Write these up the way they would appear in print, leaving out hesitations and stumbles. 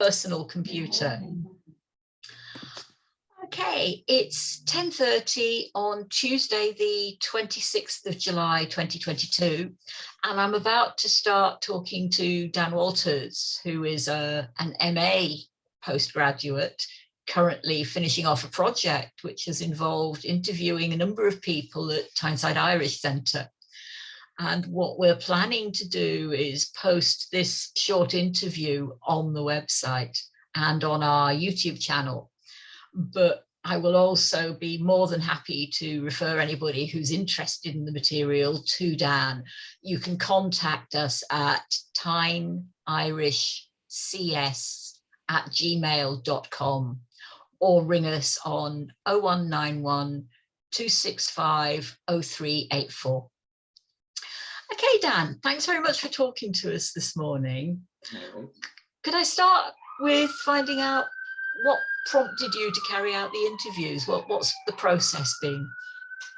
personal computer. Okay, it's 10:30 on Tuesday, the 26th of July, 2022, and I'm about to start talking to Dan Walters, who is an MA postgraduate, currently finishing off a project which has involved interviewing a number of people at Tyneside Irish Centre. And what we're planning to do is post this short interview on the website and on our YouTube channel. But I will also be more than happy to refer anybody who's interested in the material to Dan. You can contact us at tyneirishcs@gmail.com or ring us on 0191 265 0384. Okay, Dan, thanks very much for talking to us this morning. Could I start with finding out what prompted you to carry out the interviews? What's the process been?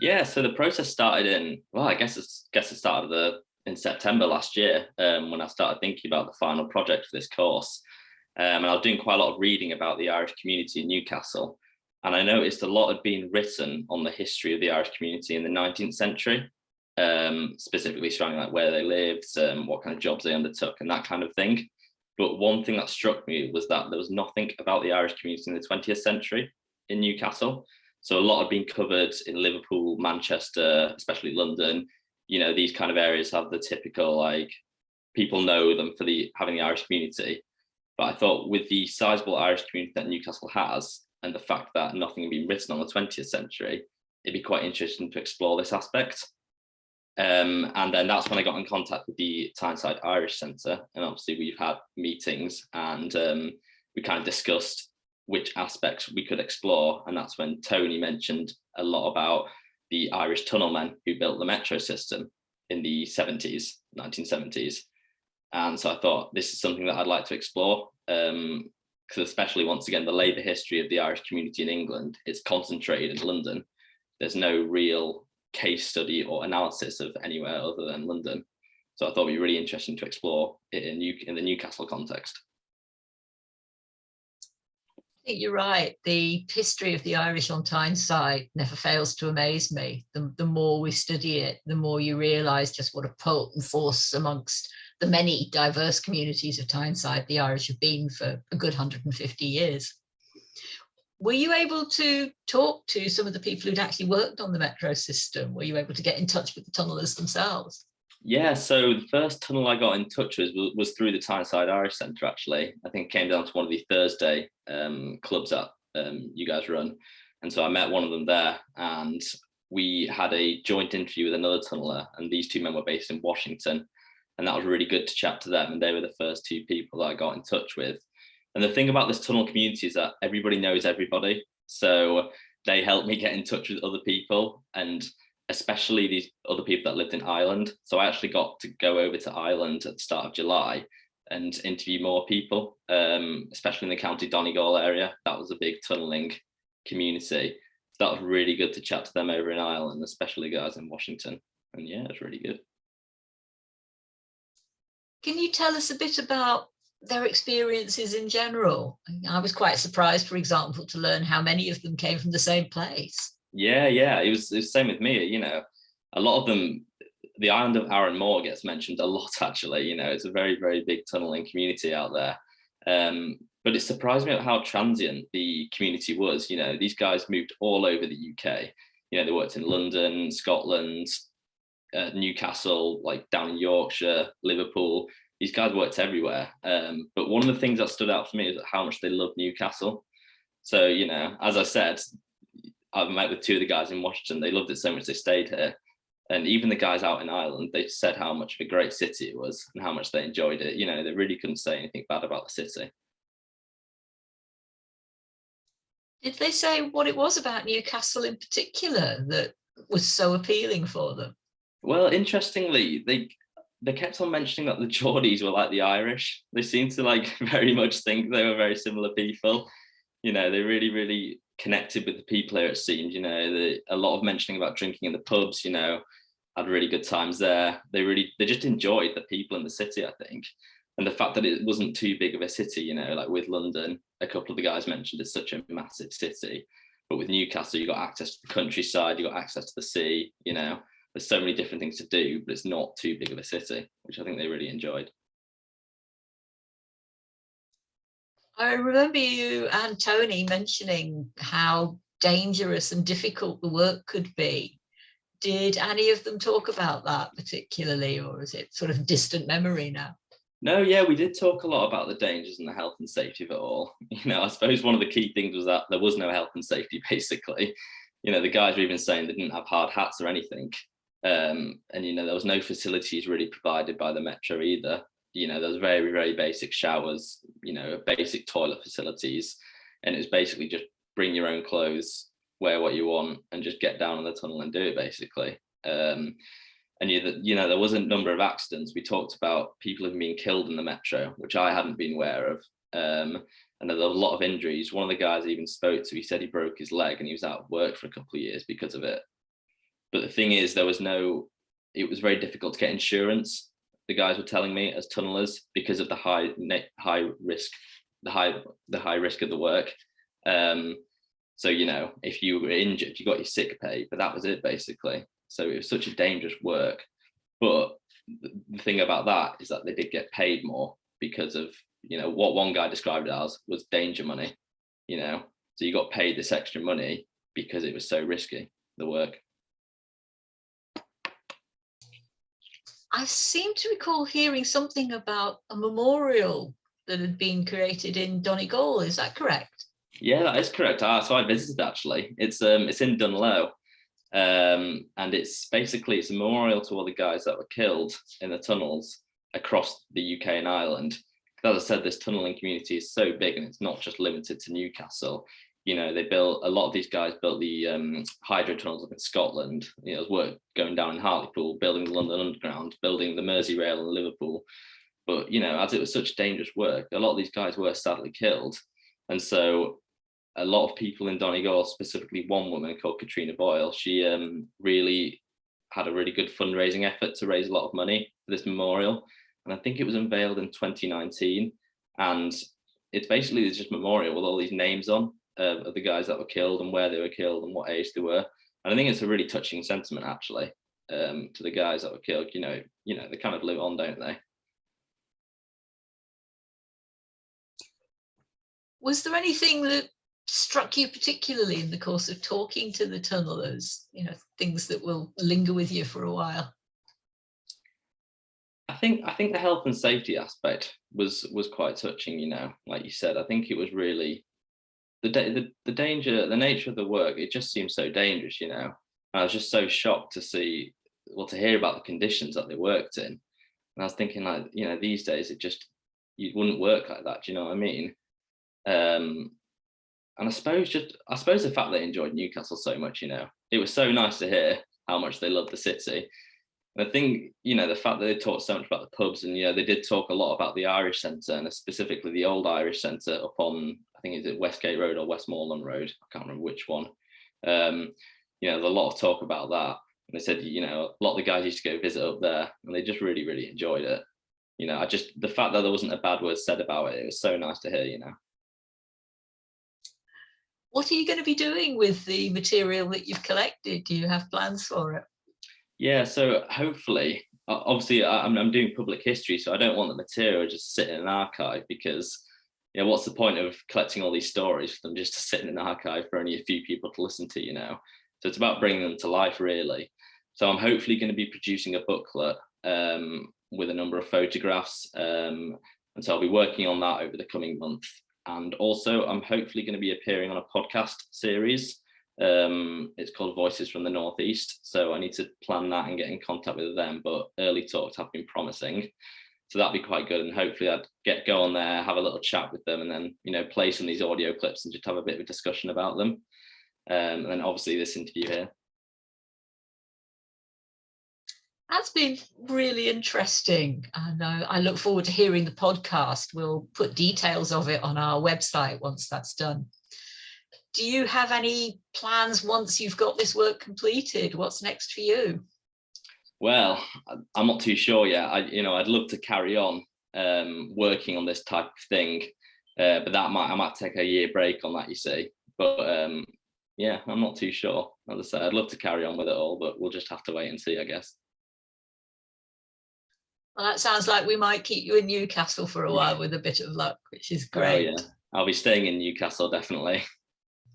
Yeah, so the process started in, well, I guess it started in September last year, when I started thinking about the final project for this course. And I was doing quite a lot of reading about the Irish community in Newcastle. And I noticed a lot had been written on the history of the Irish community in the 19th century, specifically showing like where they lived, what kind of jobs they undertook and that kind of thing. But one thing that struck me was that there was nothing about the Irish community in the 20th century in Newcastle. So a lot had been covered in Liverpool, Manchester, especially London. You know, these kind of areas have the typical, like, people know them for having the Irish community. But I thought with the sizable Irish community that Newcastle has, and the fact that nothing had been written on the 20th century, it'd be quite interesting to explore this aspect. And then that's when I got in contact with the Tyneside Irish Centre, and obviously we've had meetings and we kind of discussed which aspects we could explore, and that's when Tony mentioned a lot about the Irish tunnelmen who built the metro system in the 1970s. And so I thought this is something that I'd like to explore, because especially once again, the labour history of the Irish community in England, it's concentrated in London. There's no real case study or analysis of anywhere other than London. So I thought it'd be really interesting to explore it in the Newcastle context. I think you're right. The history of the Irish on Tyneside never fails to amaze me. The more we study it, the more you realise just what a potent force amongst the many diverse communities of Tyneside the Irish have been for a good 150 years. Were you able to talk to some of the people who'd actually worked on the metro system? Were you able to get in touch with the tunnellers themselves? Yeah, so the first tunnel I got in touch with was through the Tyneside Irish Centre, actually. I think it came down to one of the Thursday clubs that you guys run. And so I met one of them there, and we had a joint interview with another tunneler, and these two men were based in Washington. And that was really good to chat to them. And they were the first two people that I got in touch with. And the thing about this tunnel community is that everybody knows everybody. So they helped me get in touch with other people, and especially these other people that lived in Ireland. So I actually got to go over to Ireland at the start of July and interview more people, especially in the County Donegal area. That was a big tunnelling community. So that was really good to chat to them over in Ireland, especially guys in Washington. And yeah, it was really good. Can you tell us a bit about their experiences in general? I was quite surprised, for example, to learn how many of them came from the same place. Yeah, it was the same with me. You know, a lot of them, the island of Arran Moor gets mentioned a lot, actually. You know, it's a very, very big tunnelling community out there. But it surprised me at how transient the community was. You know, these guys moved all over the UK. You know, they worked in London, Scotland, Newcastle, like down in Yorkshire, Liverpool. These guys worked everywhere. But one of the things that stood out for me is how much they loved Newcastle. So, you know, as I said, I've met with two of the guys in Washington. They loved it so much they stayed here. And even the guys out in Ireland, they said how much of a great city it was and how much they enjoyed it. You know, they really couldn't say anything bad about the city. Did they say what it was about Newcastle in particular that was so appealing for them? Well, interestingly, they kept on mentioning that the Geordies were like the Irish. They seemed to like very much think they were very similar people. You know, they really, really connected with the people here, it seemed. You know, a lot of mentioning about drinking in the pubs, you know, had really good times there. They just enjoyed the people in the city, I think. And the fact that it wasn't too big of a city, you know, like with London, a couple of the guys mentioned it's such a massive city. But with Newcastle, you got access to the countryside, you got access to the sea, you know, there's so many different things to do, but it's not too big of a city, which I think they really enjoyed. I remember you and Tony mentioning how dangerous and difficult the work could be. Did any of them talk about that particularly, or is it sort of distant memory now? No, yeah, we did talk a lot about the dangers and the health and safety of it all. You know, I suppose one of the key things was that there was no health and safety, basically. You know, the guys were even saying they didn't have hard hats or anything. And, you know, there was no facilities really provided by the Metro either. You know, there was very, very basic showers, you know, basic toilet facilities. And it was basically just bring your own clothes, wear what you want, and just get down in the tunnel and do it, basically. And you know, there was a number of accidents. We talked about people having been killed in the Metro, which I hadn't been aware of. And there were a lot of injuries. One of the guys I even spoke to, he said he broke his leg and he was out of work for a couple of years because of it. But the thing is, it was very difficult to get insurance. The guys were telling me as tunnelers because of the high risk of the work. So, you know, if you were injured, you got your sick pay, but that was it basically. So it was such a dangerous work. But the thing about that is that they did get paid more because of, you know, what one guy described it as was danger money, you know. So you got paid this extra money because it was so risky, the work. I seem to recall hearing something about a memorial that had been created in Donegal. Is that correct? Yeah, that is correct. So I visited actually. It's in Dunlow. And it's a memorial to all the guys that were killed in the tunnels across the UK and Ireland. As I said, this tunneling community is so big and it's not just limited to Newcastle. You know, a lot of these guys built the hydro tunnels up in Scotland. You know, there's work going down in Hartlepool, building the London Underground, building the Merseyrail in Liverpool. But, you know, as it was such dangerous work, a lot of these guys were sadly killed. And so a lot of people in Donegal, specifically one woman called Katrina Boyle, she really had a really good fundraising effort to raise a lot of money for this memorial. And I think it was unveiled in 2019. And it's basically just a memorial with all these names on of the guys that were killed and where they were killed and what age they were. And I think it's a really touching sentiment, actually, to the guys that were killed. You know, they kind of live on, don't they? Was there anything that struck you particularly in the course of talking to the tunnelers, you know, things that will linger with you for a while? I think the health and safety aspect was quite touching, you know, like you said. I think it was really the danger, the nature of the work. It just seemed so dangerous, you know. And I was just so shocked to hear about the conditions that they worked in. And I was thinking, like, you know, these days you wouldn't work like that. Do you know what I mean? And I suppose the fact they enjoyed Newcastle so much, you know, it was so nice to hear how much they loved the city. And I think, you know, the fact that they talked so much about the pubs, and, you know, they did talk a lot about the Irish Centre, and specifically the old Irish Centre up on, I think, is it Westgate Road or Westmoreland Road? I can't remember which one. You know, there's a lot of talk about that. And they said, you know, a lot of the guys used to go visit up there, and they just really, really enjoyed it. You know, the fact that there wasn't a bad word said about it, it was so nice to hear, you know. What are you going to be doing with the material that you've collected? Do you have plans for it? Yeah, so hopefully, obviously, I'm doing public history, so I don't want the material just sitting in an archive, because, you know, what's the point of collecting all these stories for them just to sit in an archive for only a few people to listen to, you know? So it's about bringing them to life, really. So I'm hopefully going to be producing a booklet with a number of photographs, and so I'll be working on that over the coming month. And also, I'm hopefully going to be appearing on a podcast series. It's called Voices from the Northeast. So I need to plan that and get in contact with them, but early talks have been promising. So that'd be quite good. And hopefully I'd go on there, have a little chat with them, and then, you know, play some of these audio clips and just have a bit of a discussion about them. And then obviously this interview here. That's been really interesting. And I look forward to hearing the podcast. We'll put details of it on our website once that's done. Do you have any plans once you've got this work completed? What's next for you? Well, I'm not too sure yet. I'd love to carry on working on this type of thing. But I might take a year break on that, you see. But yeah, I'm not too sure. As I said, I'd love to carry on with it all, but we'll just have to wait and see, I guess. Well, that sounds like we might keep you in Newcastle for a while with a bit of luck, which is great. Oh, yeah. I'll be staying in Newcastle, definitely.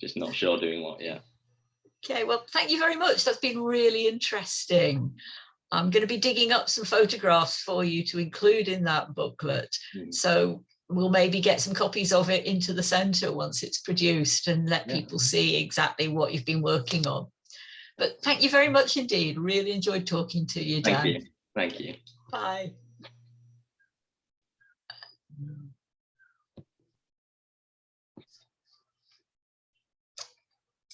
Just not sure doing what yet. Okay, well, thank you very much. That's been really interesting. I'm going to be digging up some photographs for you to include in that booklet. So we'll maybe get some copies of it into the centre once it's produced and let people see exactly what you've been working on. But thank you very much indeed. Really enjoyed talking to you, Dan. Thank you. Bye.